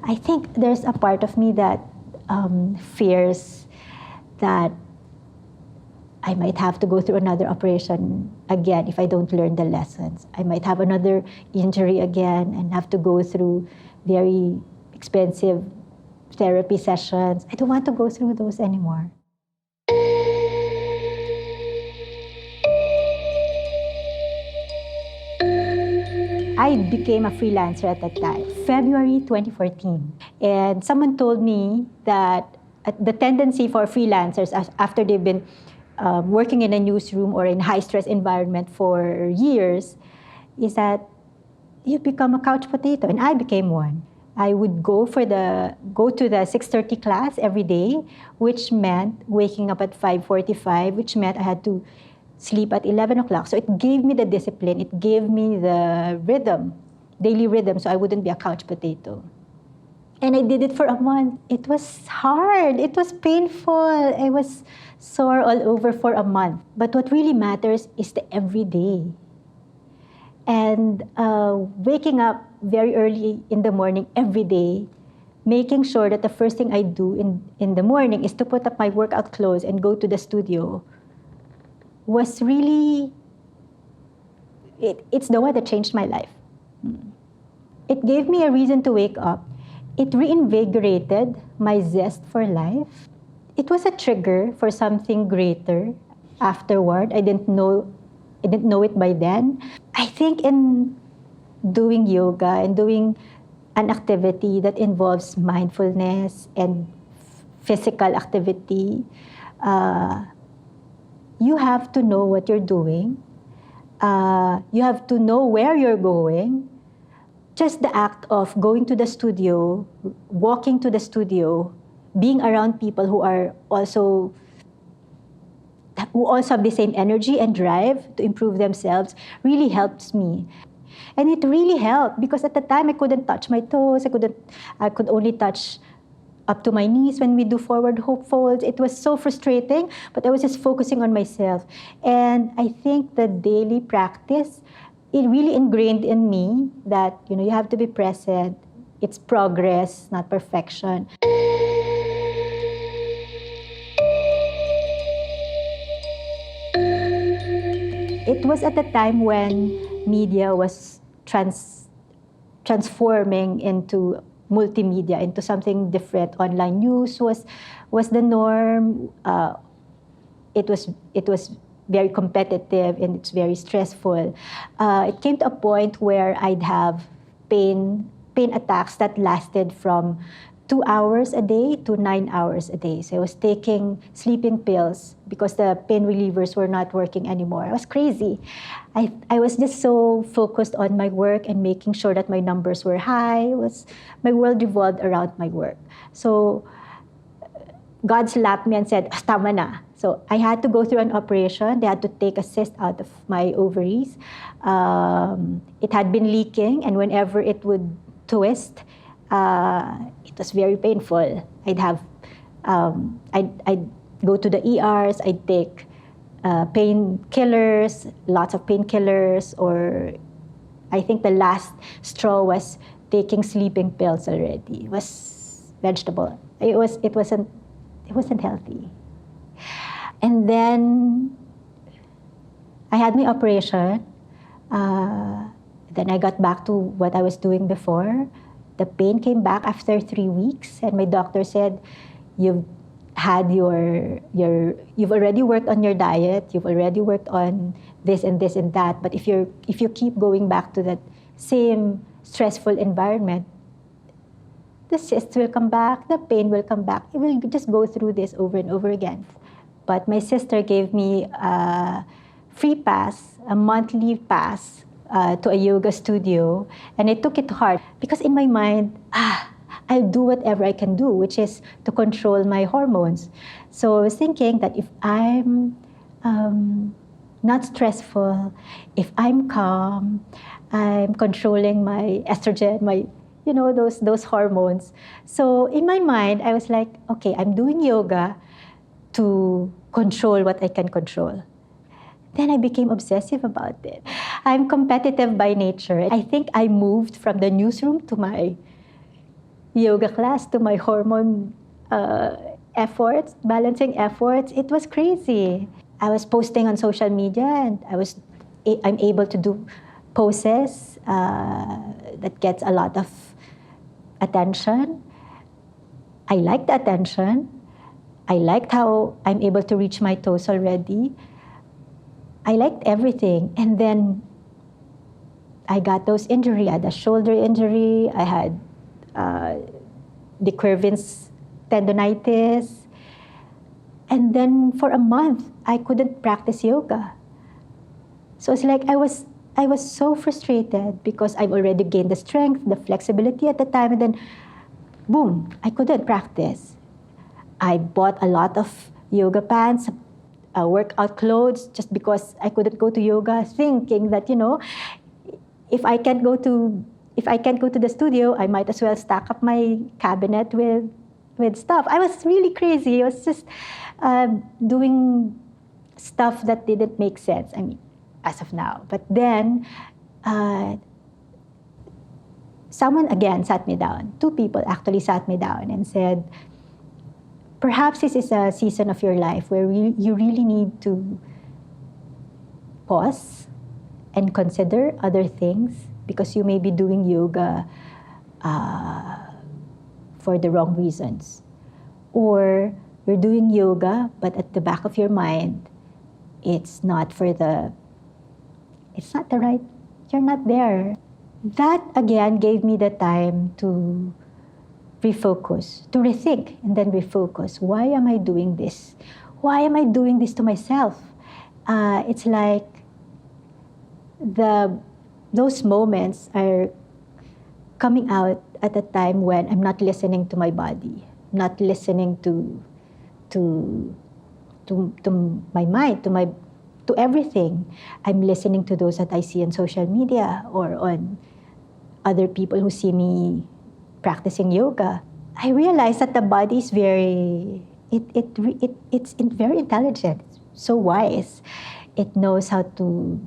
I think there's a part of me that fears that I might have to go through another operation again if I don't learn the lessons. I might have another injury again and have to go through very expensive therapy sessions. I don't want to go through those anymore. I became a freelancer at that time, February 2014. And someone told me that the tendency for freelancers after they've been working in a newsroom or in high-stress environment for years is that you become a couch potato, and I became one. I would go to the 6:30 class every day, which meant waking up at 5:45, which meant I had to sleep at 11 o'clock. So it gave me the discipline, it gave me the rhythm, daily rhythm, so I wouldn't be a couch potato. And I did it for a month. It was hard, it was painful, I was sore all over for a month. But what really matters is the everyday. And waking up very early in the morning every day, making sure that the first thing I do in the morning is to put up my workout clothes and go to the studio was really, it's the one that changed my life. It gave me a reason to wake up. It reinvigorated my zest for life. It was a trigger for something greater afterward. I didn't know it by then. I think in doing yoga and doing an activity that involves mindfulness and physical activity, you have to know what you're doing. You have to know where you're going. Just the act of going to the studio, walking to the studio, being around people who also have the same energy and drive to improve themselves really helps me. And it really helped because at the time I couldn't touch my toes. I could only touch up to my knees when we do forward hope folds. It was so frustrating, but I was just focusing on myself. And I think the daily practice, it really ingrained in me that, you have to be present. It's progress, not perfection. It was at the time when media was transforming into multimedia, into something different. Online news was the norm. It was very competitive and it's very stressful. It came to a point where I'd have pain attacks that lasted from 2 hours a day to 9 hours a day. So I was taking sleeping pills because the pain relievers were not working anymore. I was crazy. I was just so focused on my work and making sure that my numbers were high. My world revolved around my work. So God slapped me and said, tama na. So I had to go through an operation. They had to take a cyst out of my ovaries. It had been leaking, and whenever it would twist, it was very painful. I'd go to the ERs, I'd take painkillers, lots of painkillers, or I think the last straw was taking sleeping pills already. It was vegetable. It wasn't healthy. And then I had my operation. Then I got back to what I was doing before. The pain came back after 3 weeks, and my doctor said, you've already worked on your diet, you've already worked on this and this and that, but if you keep going back to that same stressful environment, the cysts will come back, the pain will come back. It will just go through this over and over again. But my sister gave me a free pass, a monthly pass to a yoga studio, and I took it to heart because in my mind, I'll do whatever I can do, which is to control my hormones. So I was thinking that if I'm not stressful, if I'm calm, I'm controlling my estrogen, those hormones. So in my mind, I was like, okay, I'm doing yoga to control what I can control. Then I became obsessive about it. I'm competitive by nature. I think I moved from the newsroom to my yoga class to my hormone efforts, balancing efforts. It was crazy. I was posting on social media, and I'm able to do poses that gets a lot of attention. I liked the attention. I liked how I'm able to reach my toes already. I liked everything. And then I got those injury. I had a shoulder injury. I had the Quervin's tendonitis. And then for a month, I couldn't practice yoga. So it's like I was so frustrated because I've already gained the strength, the flexibility at the time, and then boom, I couldn't practice. I bought a lot of yoga pants, workout clothes, just because I couldn't go to yoga, thinking that, if I can't go to the studio, I might as well stack up my cabinet with stuff. I was really crazy. I was just doing stuff that didn't make sense. I mean, as of now. But then, someone again sat me down. Two people actually sat me down and said, perhaps this is a season of your life where you really need to pause and consider other things, because you may be doing yoga for the wrong reasons. Or you're doing yoga, but at the back of your mind, it's not the right, you're not there. That again gave me the time to refocus, to rethink, and then refocus. Why am I doing this? Why am I doing this to myself? It's like those moments are coming out at a time when I'm not listening to my body, not listening to my mind, to everything. I'm listening to those that I see on social media or on other people who see me practicing yoga. I realized that the body is very intelligent, so wise. It knows how to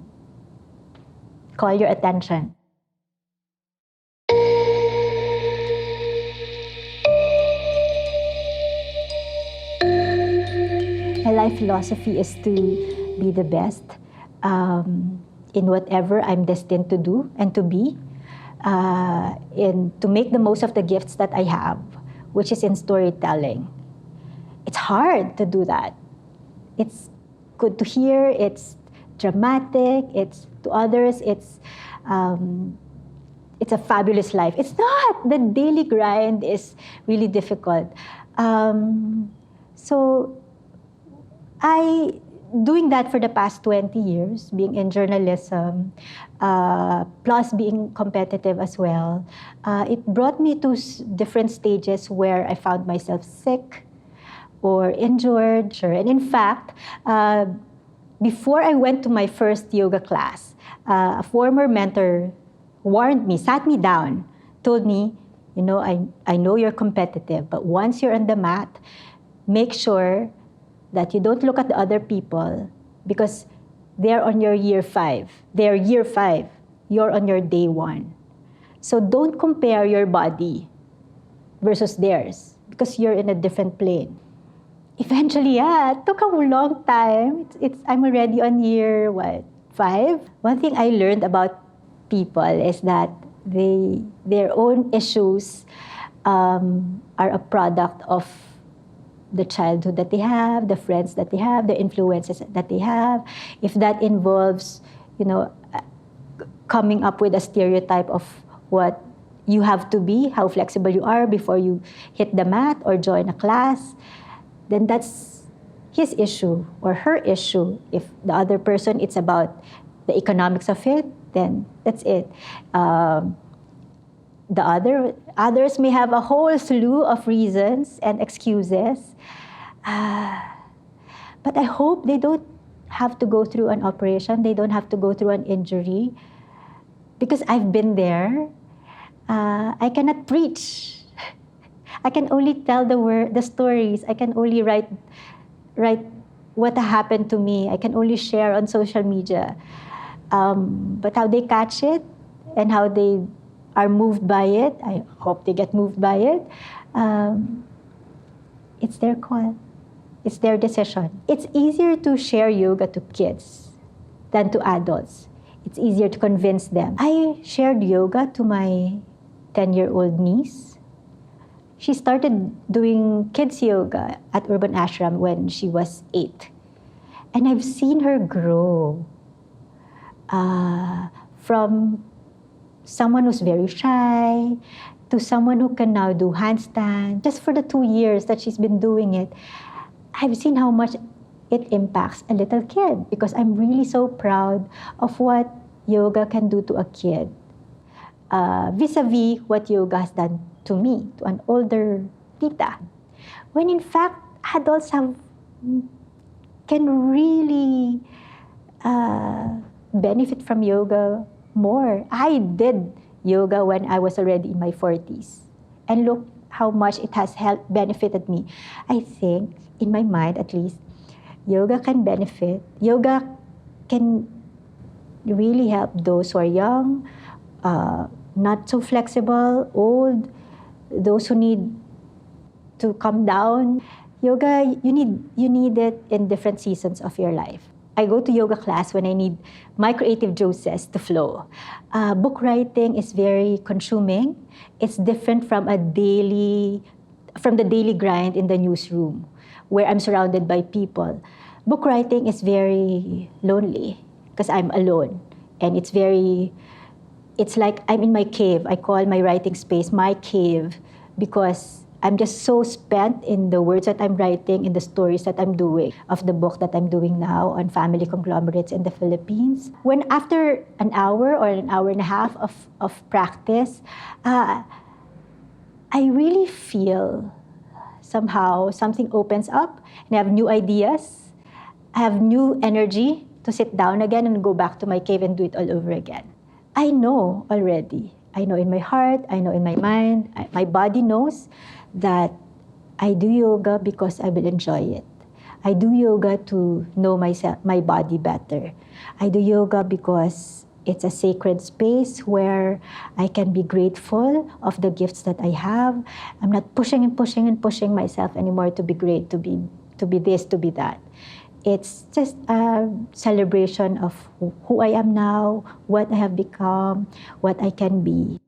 call your attention. My life philosophy is to be the best in whatever I'm destined to do and to be, and to make the most of the gifts that I have, which is in storytelling. It's hard to do that. It's good to hear, it's dramatic, it's to others, it's a fabulous life. It's not. The daily grind is really difficult. So doing that for the past 20 years, being in journalism, plus being competitive as well, it brought me to different stages where I found myself sick or injured. And in fact, before I went to my first yoga class, a former mentor warned me, sat me down, told me, I know you're competitive, but once you're on the mat, make sure that you don't look at the other people, because they're on your year 5. They're year 5. You're on your day 1. So don't compare your body versus theirs, because you're in a different plane. Eventually, it took a long time. I'm already on year, 5? One thing I learned about people is that their own issues are a product of the childhood that they have, the friends that they have, the influences that they have. If that involves, coming up with a stereotype of what you have to be, how flexible you are before you hit the mat or join a class, then that's his issue or her issue. If the other person, it's about the economics of it, then that's it. Others may have a whole slew of reasons and excuses, but I hope they don't have to go through an operation. They don't have to go through an injury, because I've been there. I cannot preach. I can only tell the stories. I can only write what happened to me. I can only share on social media. But how they catch it and how they are moved by it, I hope they get moved by it. It's their call. It's their decision. It's easier to share yoga to kids than to adults. It's easier to convince them. I shared yoga to my 10-year-old niece. She started doing kids yoga at Urban Ashram when she was 8. And I've seen her grow from someone who's very shy to someone who can now do handstand. Just for the 2 years that she's been doing it, I've seen how much it impacts a little kid, because I'm really so proud of what yoga can do to a kid. Vis-a-vis what yoga has done to me, to an older tita. When in fact, adults can really benefit from yoga more. I did yoga when I was already in my 40s. And look how much it has benefited me. I think, in my mind at least, yoga can really help those who are young, not so flexible, old, those who need to calm down. Yoga, you need it in different seasons of your life. I go to yoga class when I need my creative juices to flow. Book writing is very consuming. It's different from the daily grind in the newsroom, where I'm surrounded by people. Book writing is very lonely because I'm alone. And it's like I'm in my cave. I call my writing space my cave, because I'm just so spent in the words that I'm writing, in the stories that I'm doing, of the book that I'm doing now on family conglomerates in the Philippines. When after an hour or an hour and a half of practice, I really feel somehow something opens up and I have new ideas. I have new energy to sit down again and go back to my cave and do it all over again. I know already. I know in my heart, I know in my mind, my body knows that I do yoga because I will enjoy it. I do yoga to know myself, my body better. I do yoga because it's a sacred space where I can be grateful of the gifts that I have. I'm not pushing and pushing and pushing myself anymore to be great, to be this, to be that. It's just a celebration of who I am now, what I have become, what I can be.